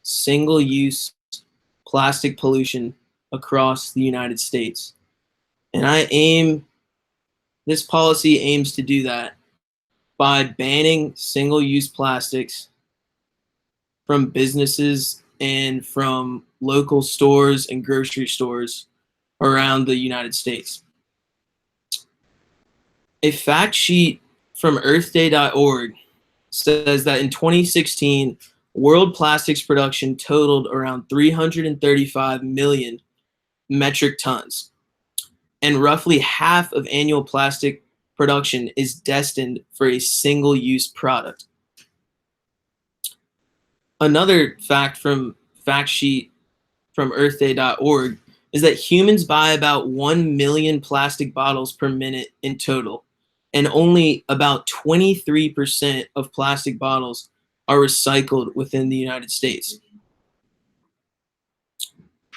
single-use plastic pollution across the United States. And this policy aims to do that by banning single-use plastics from businesses and from local stores and grocery stores around the United States. A fact sheet from earthday.org says that in 2016, world plastics production totaled around 335 million metric tons, and roughly half of annual plastic production is destined for a single-use product. Another fact from fact sheet from earthday.org is that humans buy about 1 million plastic bottles per minute in total, and only about 23% of plastic bottles are recycled within the United States.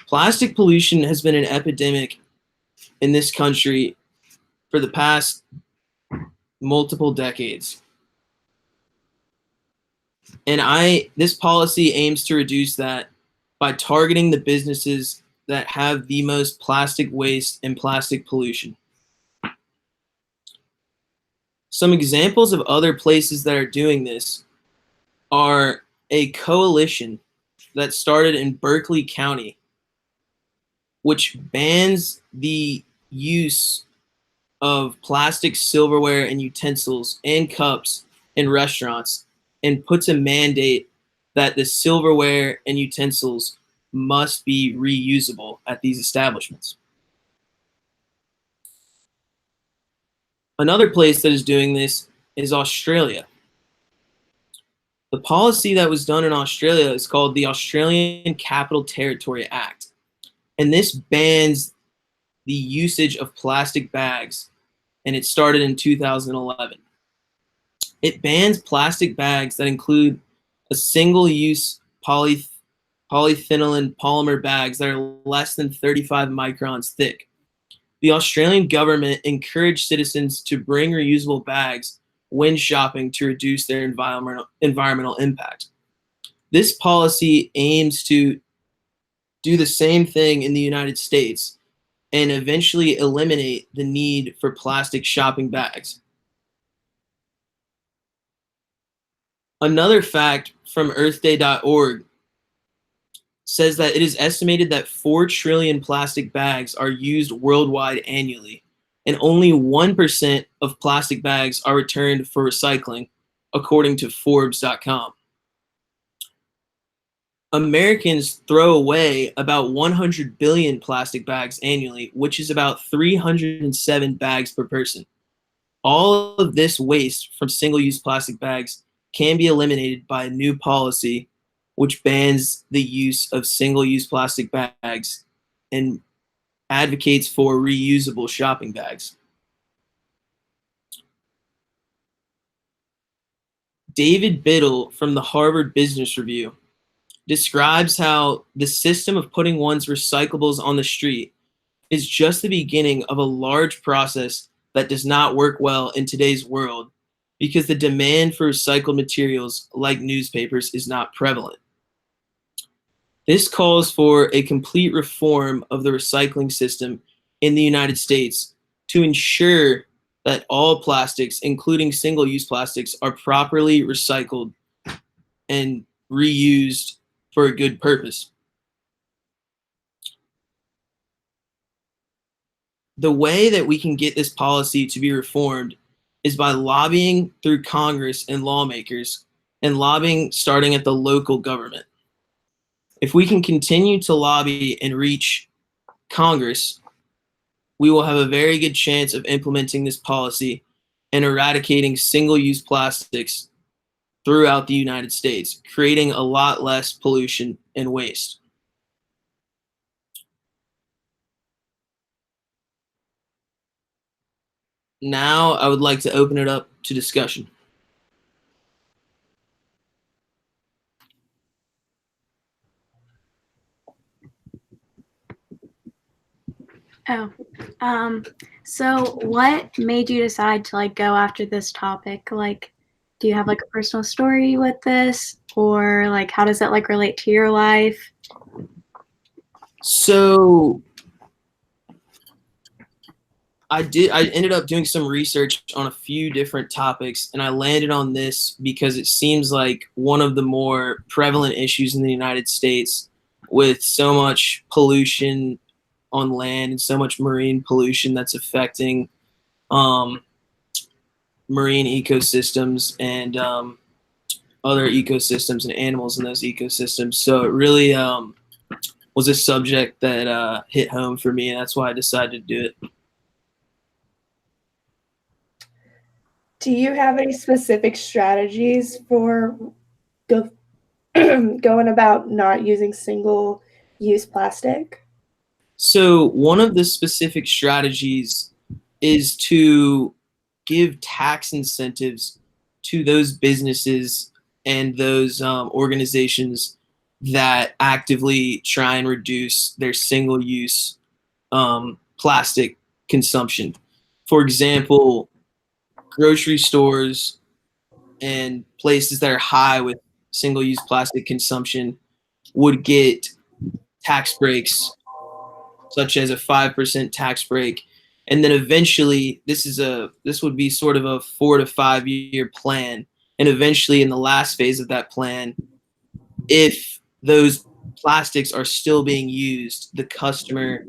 Plastic pollution has been an epidemic in this country for the past multiple decades. And this policy aims to reduce that by targeting the businesses that have the most plastic waste and plastic pollution. Some examples of other places that are doing this are a coalition that started in Berkeley County, which bans the use of plastic silverware and utensils and cups in restaurants, and puts a mandate that the silverware and utensils must be reusable at these establishments. Another place that is doing this is Australia. The policy that was done in Australia is called the Australian Capital Territory Act, and this bans the usage of plastic bags, and it started in 2011. It bans plastic bags that include a single-use polyphenylene polymer bags that are less than 35 microns thick. The Australian government encouraged citizens to bring reusable bags when shopping to reduce their environmental impact. This policy aims to do the same thing in the United States and eventually eliminate the need for plastic shopping bags. Another fact from earthday.org says that it is estimated that 4 trillion plastic bags are used worldwide annually, and only 1% of plastic bags are returned for recycling, according to Forbes.com. Americans throw away about 100 billion plastic bags annually, which is about 307 bags per person. All of this waste from single-use plastic bags can be eliminated by a new policy which bans the use of single-use plastic bags and advocates for reusable shopping bags. David Biddle from the Harvard Business Review describes how the system of putting one's recyclables on the street is just the beginning of a large process that does not work well in today's world because the demand for recycled materials like newspapers is not prevalent. This calls for a complete reform of the recycling system in the United States to ensure that all plastics, including single-use plastics, are properly recycled and reused for a good purpose. The way that we can get this policy to be reformed is by lobbying through Congress and lawmakers, and lobbying starting at the local government. If we can continue to lobby and reach Congress, we will have a very good chance of implementing this policy and eradicating single-use plastics throughout the United States, creating a lot less pollution and waste. Now I would like to open it up to discussion. So what made you decide to go after this topic? Do you have like a personal story with this, or like how does it like relate to your life? So I ended up doing some research on a few different topics, and I landed on this because it seems like one of the more prevalent issues in the United States, with so much pollution on land and so much marine pollution that's affecting um, marine ecosystems and other ecosystems and animals in those ecosystems. So it really was a subject that hit home for me, and that's why I decided to do it. Do you have any specific strategies for go, going about not using single-use plastic? So one of the specific strategies is to give tax incentives to those businesses and those organizations that actively try and reduce their single-use plastic consumption. For example, grocery stores and places that are high with single-use plastic consumption would get tax breaks, such as a 5% tax break. And then eventually, this would be sort of a 4 to 5 year plan. And eventually, in the last phase of that plan, if those plastics are still being used, the customer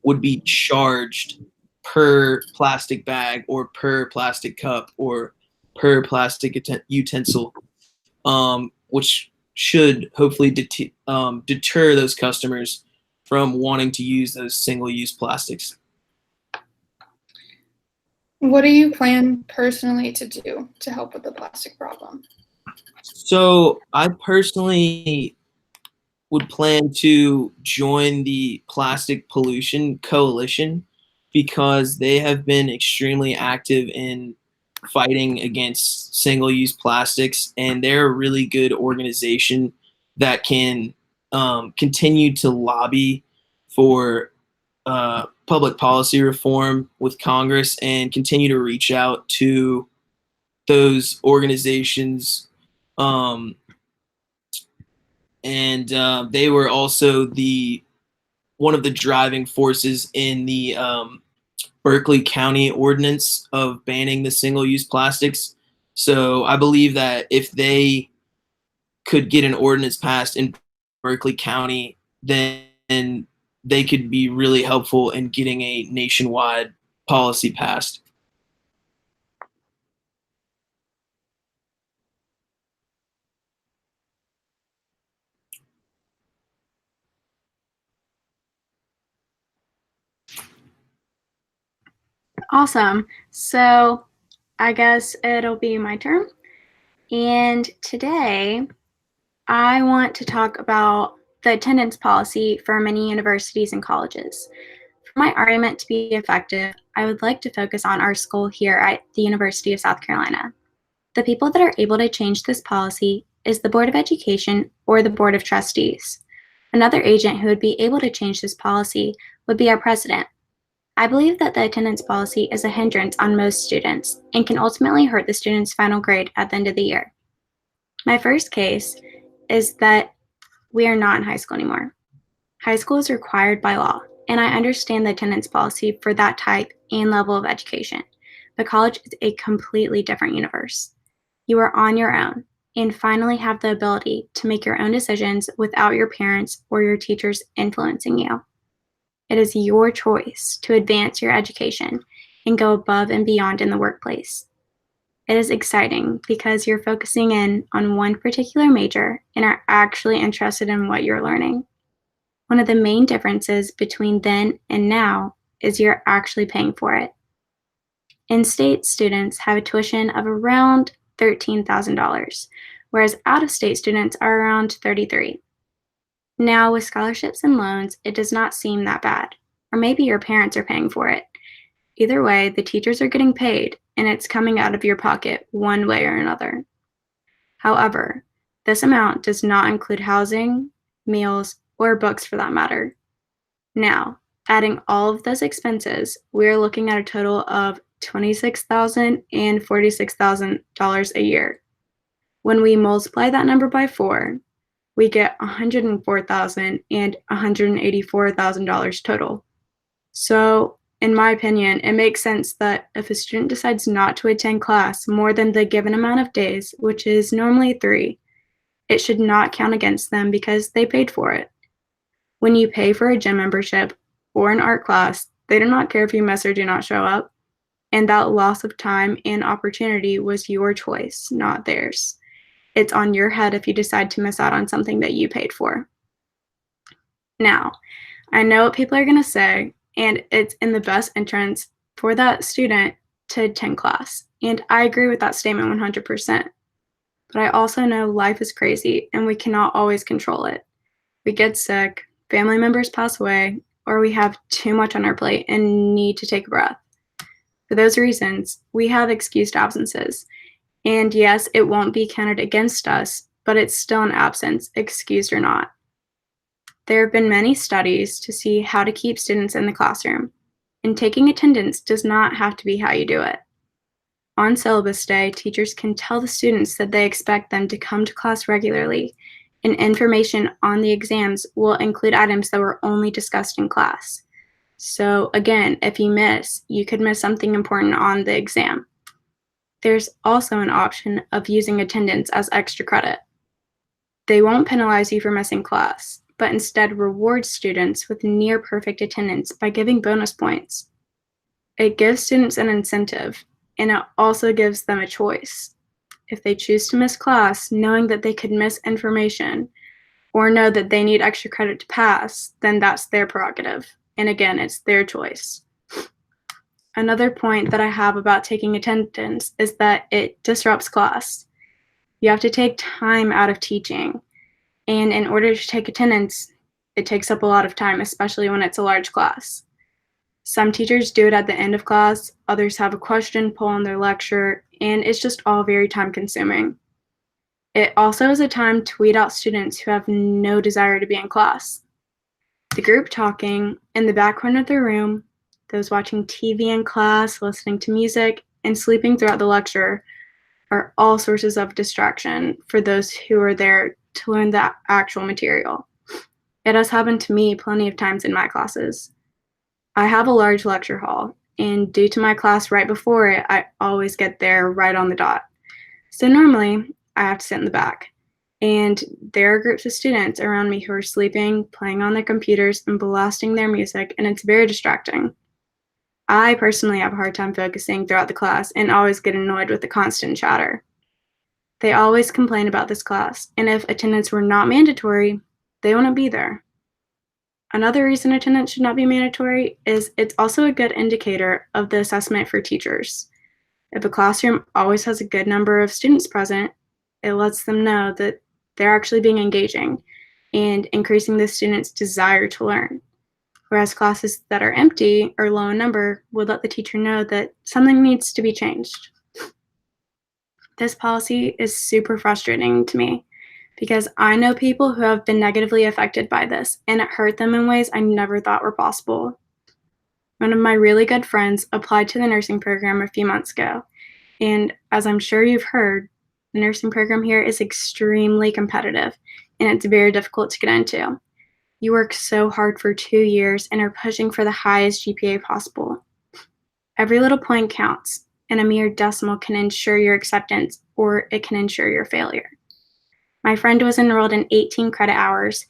would be charged per plastic bag or per plastic cup or per plastic utensil, which should hopefully deter those customers from wanting to use those single-use plastics. What do you plan personally to do to help with the plastic problem? So I personally would plan to join the Plastic Pollution Coalition because they have been extremely active in fighting against single-use plastics, and they're a really good organization that can continue to lobby for public policy reform with Congress and continue to reach out to those organizations. And they were also one of the driving forces in the Berkeley County ordinance of banning the single-use plastics. So I believe that if they could get an ordinance passed in Berkeley County, then they could be really helpful in getting a nationwide policy passed. Awesome. So I guess it'll be my turn. And today I want to talk about the attendance policy for many universities and colleges. For my argument to be effective, I would like to focus on our school here at the University of South Carolina. The people that are able to change this policy is the Board of Education or the Board of Trustees. Another agent who would be able to change this policy would be our president. I believe that the attendance policy is a hindrance on most students and can ultimately hurt the student's final grade at the end of the year. My first case is that we are not in high school anymore. High school is required by law, and I understand the attendance policy for that type and level of education, but college is a completely different universe. You are on your own and finally have the ability to make your own decisions without your parents or your teachers influencing you. It is your choice to advance your education and go above and beyond in the workplace. It is exciting because you're focusing in on one particular major and are actually interested in what you're learning. One of the main differences between then and now is you're actually paying for it. In-state students have a tuition of around $13,000, whereas out-of-state students are around $33,000. Now, with scholarships and loans, it does not seem that bad, or maybe your parents are paying for it. Either way, the teachers are getting paid, and it's coming out of your pocket one way or another. However, this amount does not include housing, meals, or books for that matter. Now, adding all of those expenses, we're looking at a total of $26,000 and $46,000 a year. When we multiply that number by 4, we get $104,000 and $184,000 total. So, in my opinion, it makes sense that if a student decides not to attend class more than the given amount of days, which is normally 3, it should not count against them because they paid for it. When you pay for a gym membership or an art class, they do not care if you miss or do not show up, and that loss of time and opportunity was your choice, not theirs. It's on your head if you decide to miss out on something that you paid for. Now, I know what people are going to say, and it's in the best interest for that student to attend class. And I agree with that statement 100%. But I also know life is crazy and we cannot always control it. We get sick, family members pass away, or we have too much on our plate and need to take a breath. For those reasons, we have excused absences. And yes, it won't be counted against us, but it's still an absence, excused or not. There have been many studies to see how to keep students in the classroom, and taking attendance does not have to be how you do it. On syllabus day, teachers can tell the students that they expect them to come to class regularly, and information on the exams will include items that were only discussed in class. So again, if you miss, you could miss something important on the exam. There's also an option of using attendance as extra credit. They won't penalize you for missing class, but instead reward students with near perfect attendance by giving bonus points. It gives students an incentive, and it also gives them a choice. If they choose to miss class, knowing that they could miss information, or know that they need extra credit to pass, then that's their prerogative. And again, it's their choice. Another point that I have about taking attendance is that it disrupts class. You have to take time out of teaching. And in order to take attendance, it takes up a lot of time, especially when it's a large class. Some teachers do it at the end of class, others have a question poll in their lecture, and it's just all very time consuming. It also is a time to weed out students who have no desire to be in class. The group talking in the back corner of the room, those watching TV in class, listening to music, and sleeping throughout the lecture are all sources of distraction for those who are there to learn the actual material. It has happened to me plenty of times in my classes. I have a large lecture hall, and due to my class right before it, I always get there right on the dot. So normally, I have to sit in the back, and there are groups of students around me who are sleeping, playing on their computers, and blasting their music, and it's very distracting. I personally have a hard time focusing throughout the class and always get annoyed with the constant chatter. They always complain about this class, and if attendance were not mandatory, they wouldn't be there. Another reason attendance should not be mandatory is it's also a good indicator of the assessment for teachers. If a classroom always has a good number of students present, it lets them know that they're actually being engaging and increasing the students' desire to learn. Whereas classes that are empty or low in number would let the teacher know that something needs to be changed. This policy is super frustrating to me because I know people who have been negatively affected by this, and it hurt them in ways I never thought were possible. One of my really good friends applied to the nursing program a few months ago, and as I'm sure you've heard, the nursing program here is extremely competitive, and it's very difficult to get into. You work so hard for 2 years and are pushing for the highest GPA possible. Every little point counts, and a mere decimal can ensure your acceptance or it can ensure your failure. My friend was enrolled in 18 credit hours,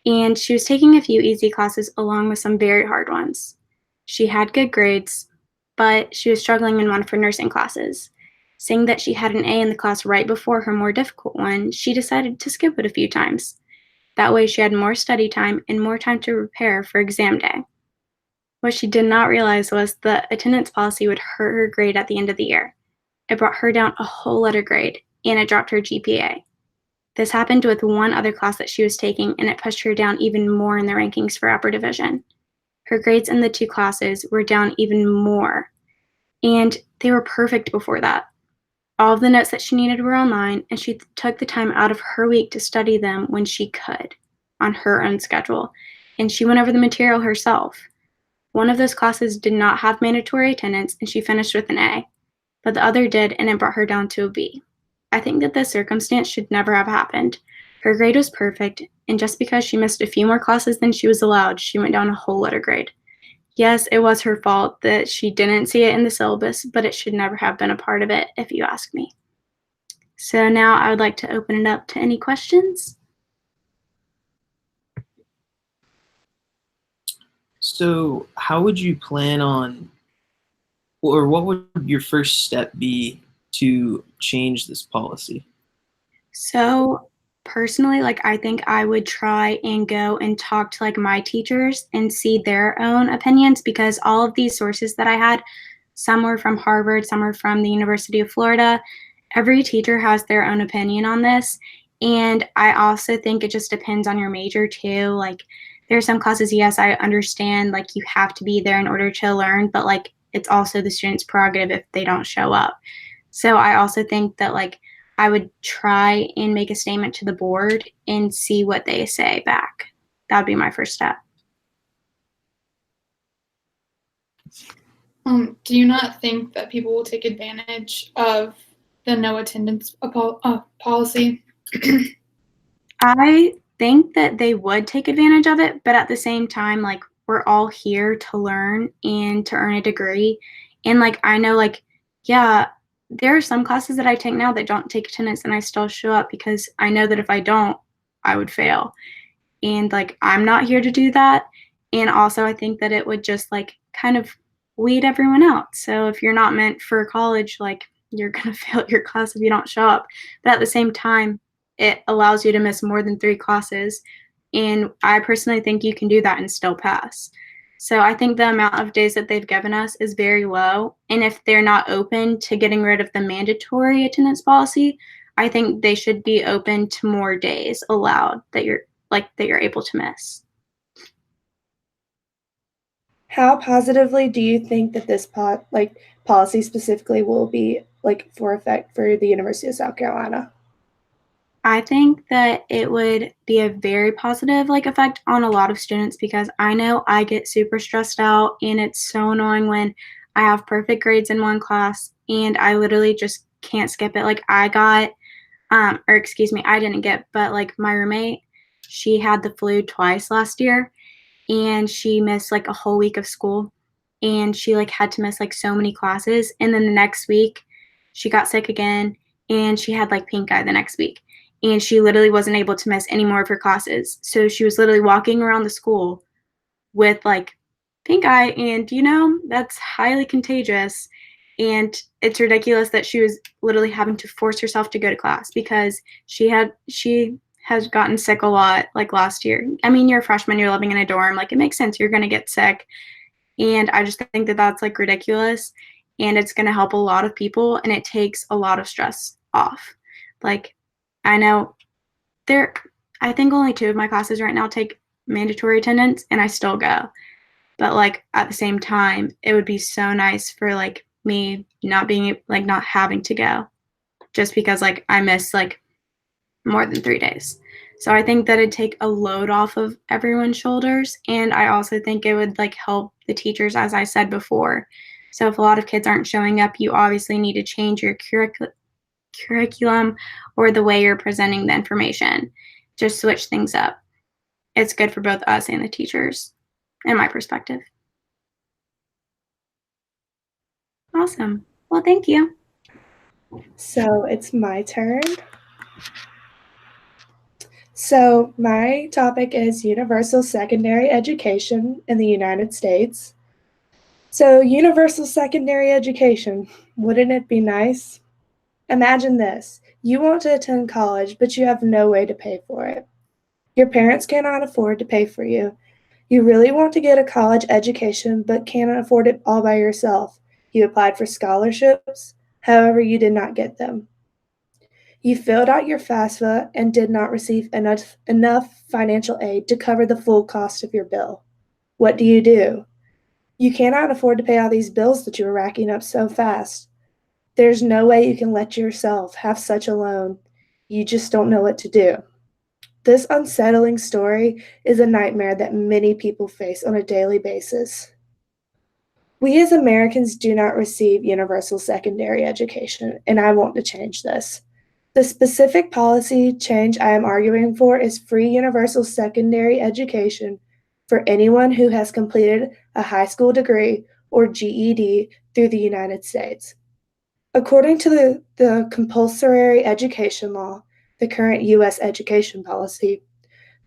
and she was taking a few easy classes along with some very hard ones. She had good grades, but she was struggling in one of her nursing classes. Seeing that she had an A in the class right before her more difficult one, she decided to skip it a few times. That way she had more study time and more time to prepare for exam day. What she did not realize was the attendance policy would hurt her grade at the end of the year. It brought her down a whole letter grade, and it dropped her GPA. This happened with one other class that she was taking, and it pushed her down even more in the rankings for upper division. Her grades in the 2 classes were down even more, and they were perfect before that. All of the notes that she needed were online, and she took the time out of her week to study them when she could, on her own schedule, and she went over the material herself. One of those classes did not have mandatory attendance, and she finished with an A, but the other did, and it brought her down to a B. I think that this circumstance should never have happened. Her grade was perfect, and just because she missed a few more classes than she was allowed, she went down a whole letter grade. Yes, it was her fault that she didn't see it in the syllabus, but it should never have been a part of it, if you ask me. So now I would like to open it up to any questions. So, how would you plan on, or what would your first step be to change this policy? So personally, like I think I would try and go and talk to like my teachers and see their own opinions, because all of these sources that I had, some were from Harvard, some are from the University of Florida. Every teacher has their own opinion on this. And I also think it just depends on your major too. Like there are some classes, yes, I understand like you have to be there in order to learn, but like it's also the student's prerogative if they don't show up. So I also think that like I would try and make a statement to the board and see what they say back. That would be my first step. Do you not think that people will take advantage of the no attendance policy? I think that they would take advantage of it, but at the same time, like we're all here to learn and to earn a degree. And like I know like, yeah, there are some classes that I take now that don't take attendance and I still show up because I know that if I don't, I would fail. And like I'm not here to do that. And also I think that it would just like kind of weed everyone out. So if you're not meant for college, like you're gonna fail your class if you don't show up. But at the same time, it allows you to miss more than 3 classes. And I personally think you can do that and still pass. So I think the amount of days that they've given us is very low. And if they're not open to getting rid of the mandatory attendance policy, I think they should be open to more days allowed that you're able to miss. How positively do you think that this policy specifically will be like for effect for the University of South Carolina? I think that it would be a very positive like effect on a lot of students, because I know I get super stressed out and it's so annoying when I have perfect grades in one class and I literally just can't skip it. Like I got I didn't get, but like my roommate, she had the flu twice last year and she missed like a whole week of school and she like had to miss like so many classes, and then the next week she got sick again and she had like pink eye the next week and she literally wasn't able to miss any more of her classes. So she was literally walking around the school with like pink eye, and that's highly contagious. And it's ridiculous that she was literally having to force herself to go to class because she has gotten sick a lot like last year. I mean, you're a freshman, you're living in a dorm, like it makes sense, you're going to get sick. And I just think that that's like ridiculous, and it's going to help a lot of people and it takes a lot of stress off. Like I know I think only 2 of my classes right now take mandatory attendance and I still go. But like at the same time, it would be so nice for like me not having to go just because like I miss like more than 3 days. So I think that it'd take a load off of everyone's shoulders. And I also think it would like help the teachers, as I said before. So if a lot of kids aren't showing up, you obviously need to change your curriculum or the way you're presenting the information. Just switch things up. It's good for both us and the teachers, in my perspective. Awesome. Well, thank you. So it's my turn. So my topic is universal secondary education in the United States. So universal secondary education, wouldn't it be nice? Imagine this. You want to attend college, but you have no way to pay for it. Your parents cannot afford to pay for you. You really want to get a college education, but cannot afford it all by yourself. You applied for scholarships, however, you did not get them. You filled out your FAFSA and did not receive enough financial aid to cover the full cost of your bill. What do? You cannot afford to pay all these bills that you are racking up so fast. There's no way you can let yourself have such a loan. You just don't know what to do. This unsettling story is a nightmare that many people face on a daily basis. We as Americans do not receive universal secondary education, and I want to change this. The specific policy change I am arguing for is free universal secondary education for anyone who has completed a high school degree or GED through the United States. According to the compulsory education law, the current U.S. education policy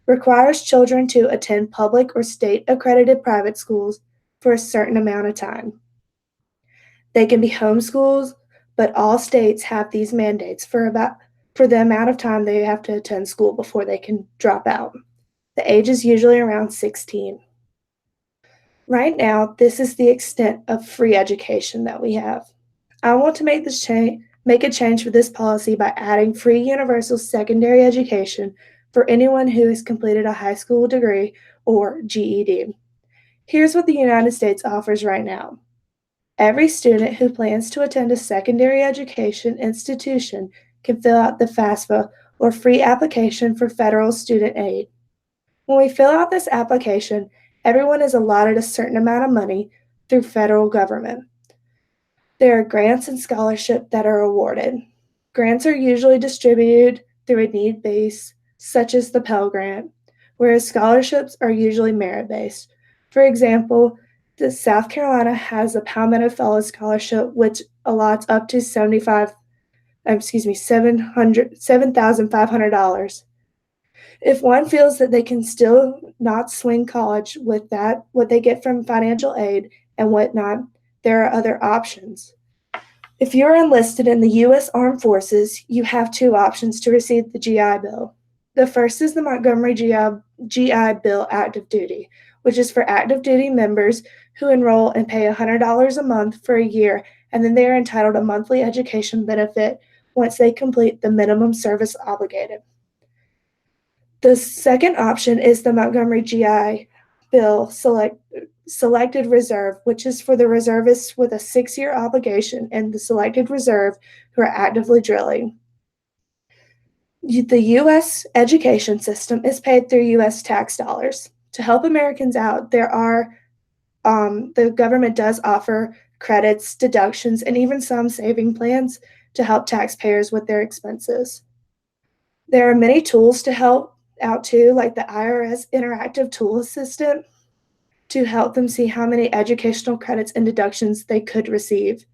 requires children to attend public or state accredited private schools for a certain amount of time. They can be homeschools, but all states have these mandates for the amount of time they have to attend school before they can drop out. The age is usually around 16. Right now, this is the extent of free education that we have. I want to make a change for this policy by adding free universal secondary education for anyone who has completed a high school degree or GED. Here's what the United States offers right now. Every student who plans to attend a secondary education institution can fill out the FAFSA, or free application for federal student aid. When we fill out this application, everyone is allotted a certain amount of money through federal government. There are grants and scholarships that are awarded. Grants are usually distributed through a need base, such as the Pell Grant, whereas scholarships are usually merit-based. For example, South Carolina has a Palmetto Fellow Scholarship, which allots up to $7,500. If one feels that they can still not swing college with that, what they get from financial aid and whatnot, there are other options. If you're enlisted in the U.S. Armed Forces, you have two options to receive the GI Bill. The first is the Montgomery GI Bill Active Duty, which is for active duty members who enroll and pay $100 a month for a year, and then they are entitled to monthly education benefit once they complete the minimum service obligated. The second option is the Montgomery GI Bill Selected Reserve, which is for the reservists with a 6-year obligation and the selected reserve who are actively drilling. The U.S. education system is paid through U.S. tax dollars. To help Americans out, the government does offer credits, deductions, and even some saving plans to help taxpayers with their expenses. There are many tools to help out too, like the IRS Interactive Tool Assistant, to help them see how many educational credits and deductions they could receive.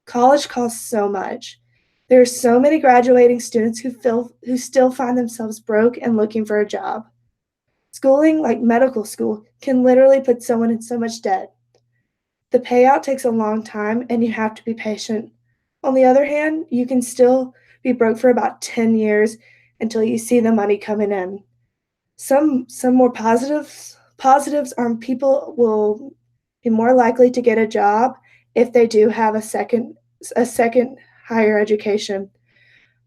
College costs so much. There are so many graduating students who still find themselves broke and looking for a job. Schooling, like medical school, can literally put someone in so much debt. The payout takes a long time and you have to be patient. On the other hand, you can still be broke for about 10 years until you see the money coming in. Some more positives are people will be more likely to get a job if they do have a second higher education.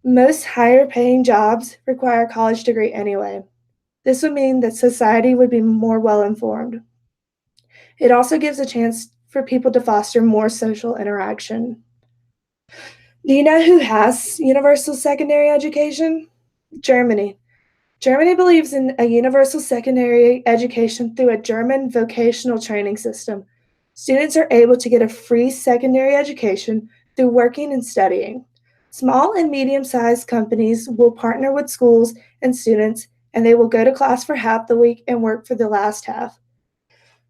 Most higher paying jobs require a college degree anyway. This would mean that society would be more well informed. It also gives a chance for people to foster more social interaction. Do you know who has universal secondary education? Germany. Germany believes in a universal secondary education through a German vocational training system. Students are able to get a free secondary education through working and studying. Small and medium-sized companies will partner with schools and students, and they will go to class for half the week and work for the last half.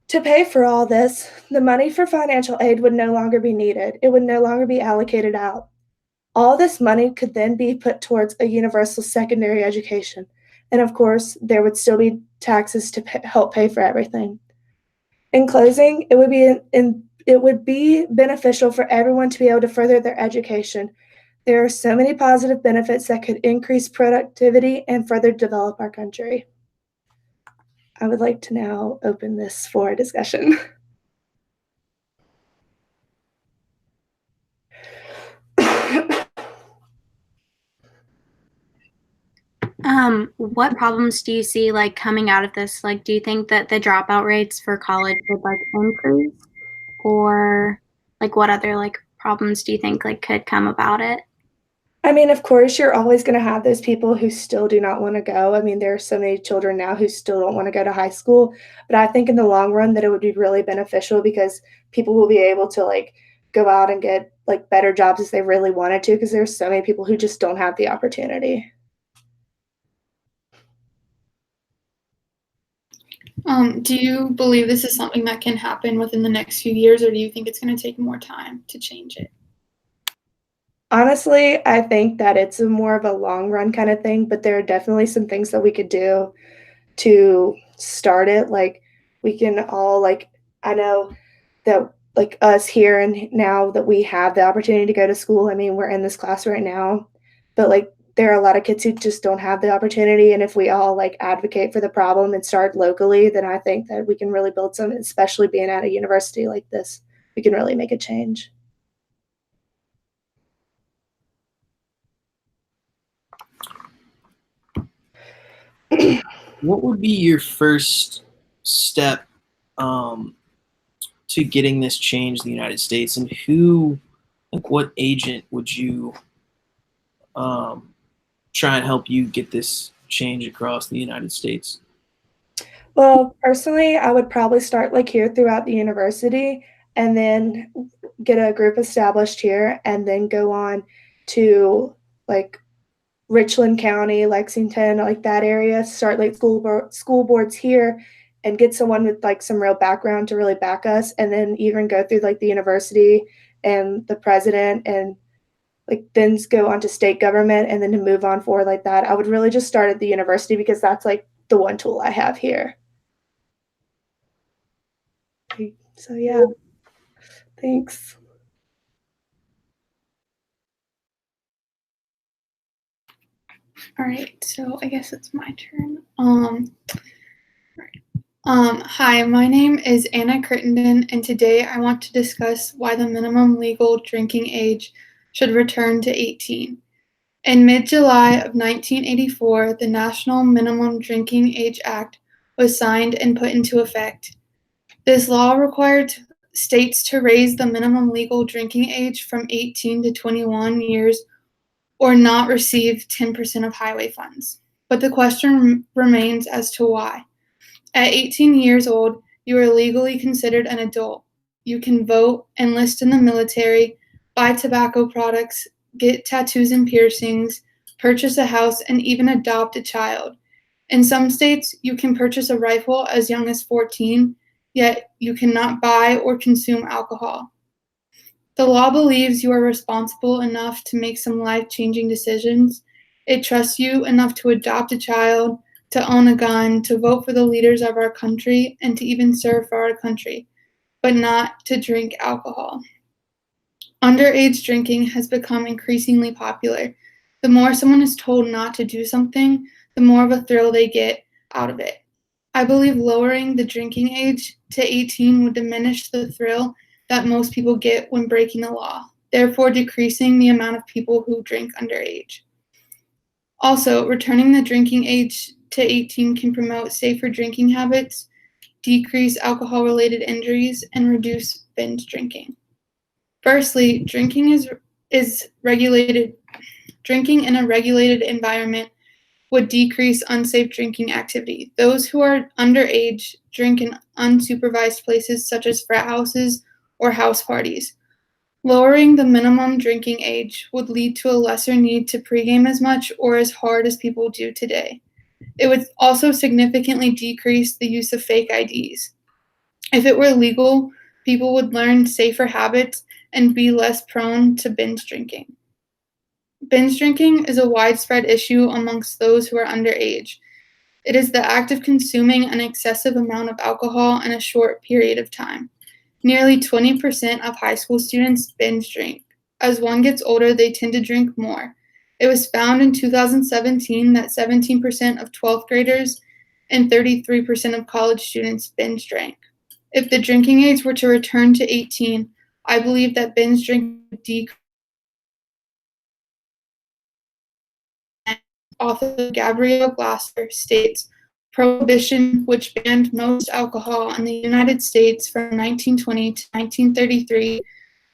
To pay for all this, the money for financial aid would no longer be needed. It would no longer be allocated out. All this money could then be put towards a universal secondary education. And of course, there would still be taxes to help pay for everything. In closing, it would be beneficial for everyone to be able to further their education. There are so many positive benefits that could increase productivity and further develop our country. I would like to now open this for discussion. What problems do you see like coming out of this? Like, do you think that the dropout rates for college would like increase, or like what other like problems do you think like could come about it? I mean, of course, you're always going to have those people who still do not want to go. I mean, there are so many children now who still don't want to go to high school. But I think in the long run that it would be really beneficial because people will be able to like go out and get like better jobs if they really wanted to, because there's so many people who just don't have the opportunity. Do you believe this is something that can happen within the next few years, or do you think it's going to take more time to change it? Honestly, I think that it's a more of a long run kind of thing, but there are definitely some things that we could do to start it. Like we can all like, I know that like us here and now that we have the opportunity to go to school. I mean, we're in this class right now, but like there are a lot of kids who just don't have the opportunity. And if we all like advocate for the problem and start locally, then I think that we can really build some, especially being at a university like this, we can really make a change. What would be your first step to getting this change in the United States, and what agent would you try and help you get this change across the United States? Well, personally, I would probably start like here throughout the university and then get a group established here and then go on to like Richland County, Lexington, like that area, start like school boards here and get someone with like some real background to really back us, and then even go through like the university and the president, and like then go on to state government and then to move on forward like that. I would really just start at the university because that's like the one tool I have here. So yeah, thanks. All right, so I guess it's my turn. Hi, my name is Anna Crittenden, and today I want to discuss why the minimum legal drinking age should return to 18. In mid-July of 1984, the National Minimum Drinking Age Act was signed and put into effect. This law required states to raise the minimum legal drinking age from 18 to 21 years or not receive 10% of highway funds. But the question remains as to why. At 18 years old, you are legally considered an adult. You can vote, enlist in the military, buy tobacco products, get tattoos and piercings, purchase a house, and even adopt a child. In some states, you can purchase a rifle as young as 14, yet you cannot buy or consume alcohol. The law believes you are responsible enough to make some life-changing decisions. It trusts you enough to adopt a child, to own a gun, to vote for the leaders of our country, and to even serve for our country, but not to drink alcohol. Underage drinking has become increasingly popular. The more someone is told not to do something, the more of a thrill they get out of it. I believe lowering the drinking age to 18 would diminish the thrill that most people get when breaking the law, therefore decreasing the amount of people who drink underage. Also, returning the drinking age to 18 can promote safer drinking habits, decrease alcohol-related injuries, and reduce binge drinking. Firstly, drinking is regulated. Drinking in a regulated environment would decrease unsafe drinking activity. Those who are underage drink in unsupervised places such as frat houses or house parties. Lowering the minimum drinking age would lead to a lesser need to pregame as much or as hard as people do today. It would also significantly decrease the use of fake IDs. If it were legal, people would learn safer habits and be less prone to binge drinking. Binge drinking is a widespread issue amongst those who are underage. It is the act of consuming an excessive amount of alcohol in a short period of time. Nearly 20% of high school students binge drink. As one gets older, they tend to drink more. It was found in 2017 that 17% of 12th graders and 33% of college students binge drank. If the drinking age were to return to 18, I believe that binge drinking would decrease. Author Gabrielle Glasser states, Prohibition, which banned most alcohol in the United States from 1920 to 1933,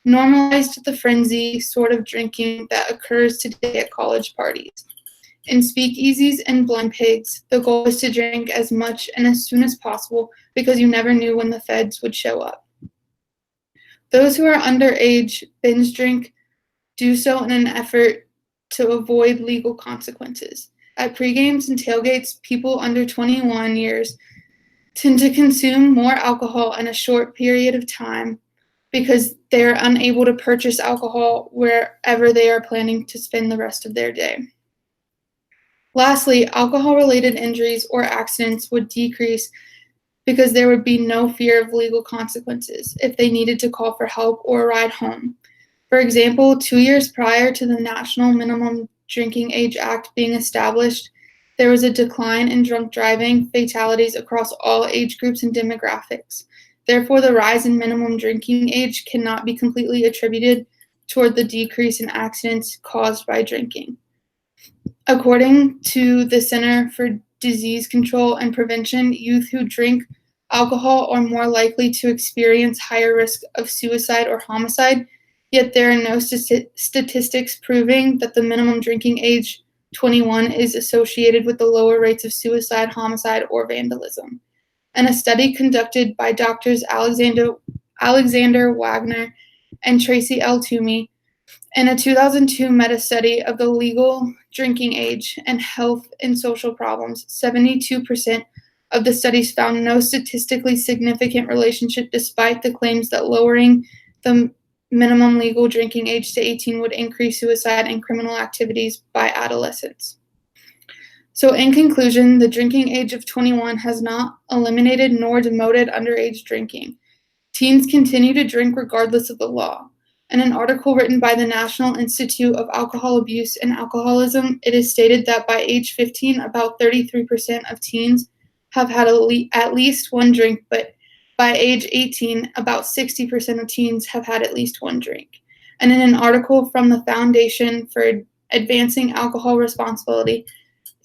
normalized the frenzy sort of drinking that occurs today at college parties. In speakeasies and blind pigs, the goal was to drink as much and as soon as possible because you never knew when the feds would show up. Those who are underage binge drink do so in an effort to avoid legal consequences. At pregames and tailgates, people under 21 years tend to consume more alcohol in a short period of time because they're unable to purchase alcohol wherever they are planning to spend the rest of their day. Lastly, alcohol-related injuries or accidents would decrease because there would be no fear of legal consequences if they needed to call for help or a ride home. For example, 2 years prior to the National Minimum Drinking Age Act being established, there was a decline in drunk driving fatalities across all age groups and demographics. Therefore, the rise in minimum drinking age cannot be completely attributed toward the decrease in accidents caused by drinking. According to the Center for Disease Control and Prevention, youth who drink alcohol are more likely to experience higher risk of suicide or homicide, yet there are no statistics proving that the minimum drinking age 21 is associated with the lower rates of suicide, homicide, or vandalism. And a study conducted by doctors Alexander Wagner and Tracy L. Toomey in a 2002 meta-study of the legal drinking age and health and social problems, 72% of the studies found no statistically significant relationship despite the claims that lowering the minimum legal drinking age to 18 would increase suicide and criminal activities by adolescents. So in conclusion, the drinking age of 21 has not eliminated nor demoted underage drinking. Teens continue to drink regardless of the law. In an article written by the National Institute of Alcohol Abuse and Alcoholism, it is stated that by age 15, about 33% of teens have had at least one drink, but by age 18, about 60% of teens have had at least one drink. And in an article from the Foundation for Advancing Alcohol Responsibility,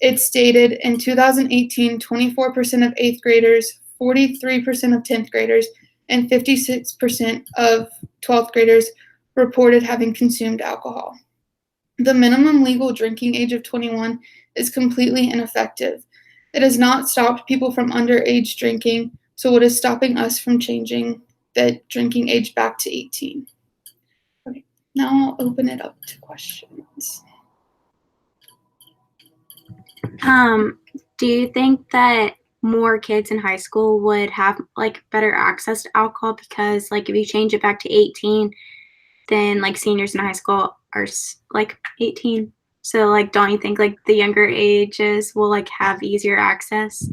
it stated in 2018, 24% of 8th graders, 43% of 10th graders, and 56% of 12th graders reported having consumed alcohol. The minimum legal drinking age of 21 is completely ineffective. It has not stopped people from underage drinking, so what is stopping us from changing the drinking age back to 18? Okay, now I'll open it up to questions. Do you think that more kids in high school would have like better access to alcohol because like if you change it back to 18, then like seniors in high school are like 18? So like don't you think like the younger ages will like have easier access?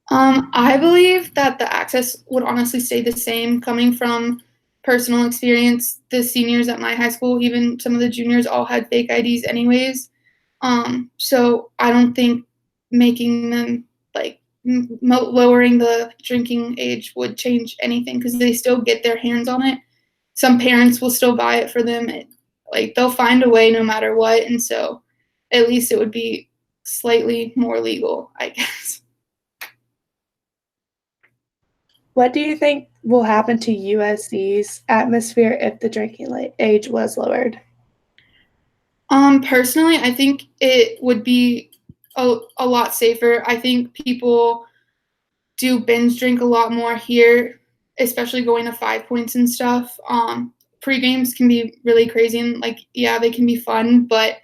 I believe that the access would honestly stay the same. Coming from personal experience, the seniors at my high school, even some of the juniors, all had fake IDs anyways. So I don't think making them like lowering the drinking age would change anything because they still get their hands on it. Some parents will still buy it for them. Like they'll find a way no matter what, and so at least it would be slightly more legal, I guess. What do you think will happen to USC's atmosphere if the drinking age was lowered? Personally, I think it would be a lot safer. I think people do binge drink a lot more here, especially going to 5 Points and stuff. Pre-games can be really crazy and like, yeah, they can be fun, but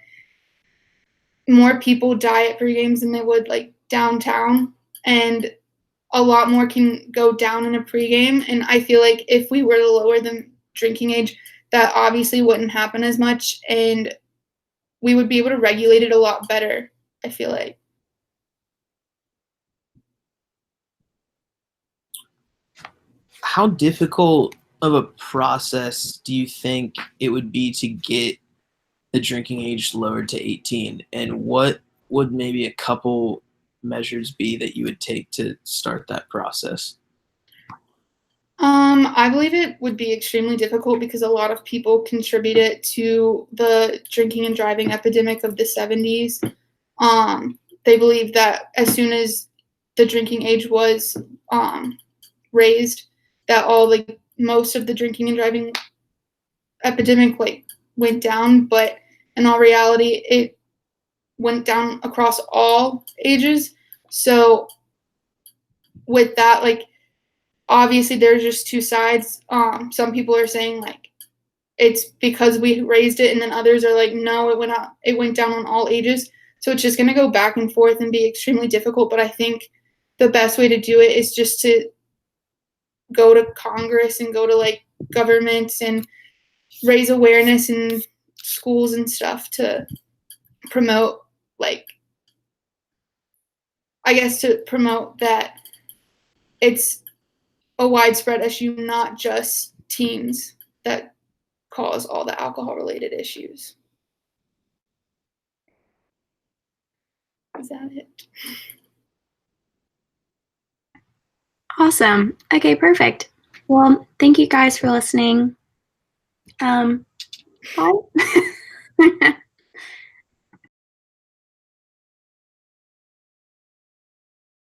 more people die at pre-games than they would like downtown, and a lot more can go down in a pregame. And I feel like if we were to lower the drinking age, that obviously wouldn't happen as much, and we would be able to regulate it a lot better, I feel like. How difficult of a process do you think it would be to get the drinking age lowered to 18? And what would maybe a couple measures be that you would take to start that process? I believe it would be extremely difficult because a lot of people contribute it to the drinking and driving epidemic of the 70s. They believe that as soon as the drinking age was raised, that most of the drinking and driving epidemic went down, but in all reality, it went down across all ages. So with that, obviously there's just two sides. Some people are saying like it's because we raised it, and then others are like, no, it went down on all ages. So it's just going to go back and forth and be extremely difficult. But I think the best way to do it is just to go to Congress and go to like governments and raise awareness in schools and stuff to promote, like, I guess to promote that it's a widespread issue, not just teens that cause all the alcohol related issues. Is that it? Awesome. Okay, perfect. Well, thank you guys for listening. Bye.